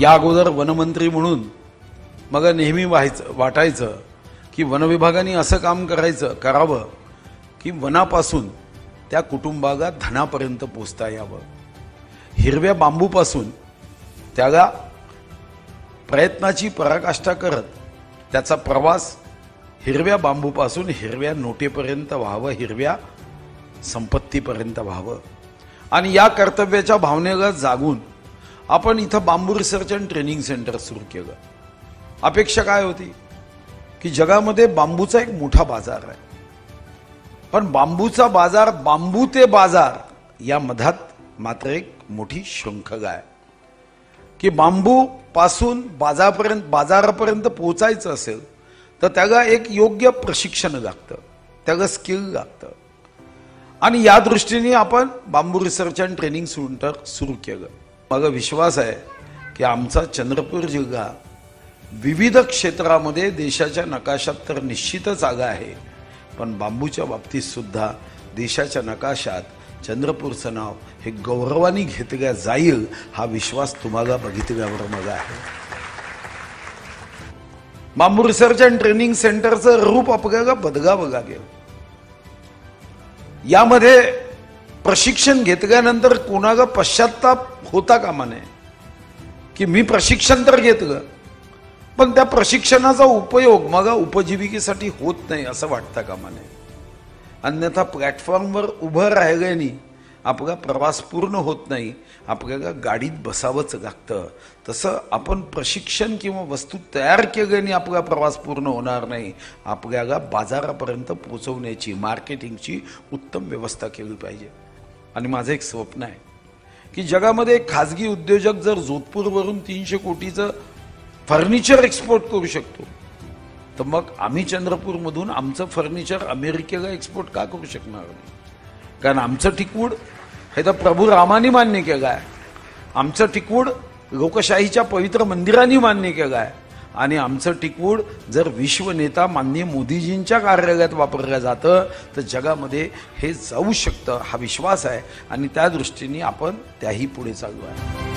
या अगोदर वनमंत्री म्हणून मग नेहमी वाटायचं की वनविभागाने असं काम करावं की वनापासून त्या कुटुंबाला धनापर्यंत पोचता यावं। हिरव्या बांबूपासून त्याला प्रयत्नाची पराकाष्ठा करत त्याचा प्रवास हिरव्या बांबूपासून हिरव्या नोटेपर्यंत व्हावं, हिरव्या संपत्तीपर्यंत व्हावं। आणि या कर्तव्याच्या भावनेला जागून आपण इथं बांबू रिसर्च अँड ट्रेनिंग सेंटर सुरू केलं। अपेक्षा काय होती की जगामध्ये बांबूचा एक मोठा बाजार आहे, पण बांबूचा बाजार, बांबू ते बाजार या मधात मात्र एक मोठी शृंखला आहे की बांबू पासून बाजारापर्यंत पोहोचायचं असेल तर त्याला एक योग्य प्रशिक्षण लागतं, त्याला स्किल लागतं। आणि या दृष्टीने आपण बांबू रिसर्च अँड ट्रेनिंग सेंटर सुरू केलं। मला विश्वास आहे की आमचा चंद्रपूर जिल्हा विविध क्षेत्रामध्ये देशाच्या नकाशात तर निश्चितच आला आहे, पण बांबूच्या बाबतीत सुद्धा देशाच्या नकाशात चंद्रपूरचं नाव हे गौरवाने घेतलं जाईल हा विश्वास तुम्हाला बघितल्यावर मला आहे। बांबू रिसर्च अँड ट्रेनिंग सेंटरचं रूप आपल्याला बदलावं लागेल। यामध्ये प्रशिक्षण घेतल्यानंतर कोणाला पश्चाताप होता कामा नये की मी प्रशिक्षण तर घेतलं पण त्या प्रशिक्षणाचा उपयोग मला उपजीविकेसाठी होत नाही असं वाटतं कामा नये। अन्यथा प्लॅटफॉर्मवर उभं राहिल्याने आपला प्रवास पूर्ण होत नाही, आपल्याला गाडीत बसावंच लागतं। तसं आपण प्रशिक्षण किंवा वस्तू तयार केल्याने आपला प्रवास पूर्ण होणार नाही, आपल्याला बाजारापर्यंत पोहोचवण्याची, मार्केटिंगची उत्तम व्यवस्था केली पाहिजे। आणि माझं एक स्वप्न आहे की जगामध्ये एक खाजगी उद्योजक जर जोधपूरवरून 300 कोटीचं फर्निचर एक्सपोर्ट करू शकतो तर मग आम्ही चंद्रपूरमधून आमचं फर्निचर अमेरिकेला एक्सपोर्ट का करू शकणार नाही? कारण आमचं टिकूड हे तर प्रभू रामाने मान्य केलं आहे, आमचं टिकूड लोकशाहीच्या पवित्र मंदिरांनी मान्य केलं आहे, आणि आमचं टिकूड जर विश्वनेता माननीय मोदीजींच्या कार्यालयात वापरलं जातं तर जगामध्ये हे जाऊ शकतं हा विश्वास आहे। आणि त्या दृष्टीने आपण त्याही पुढे चालू आहे।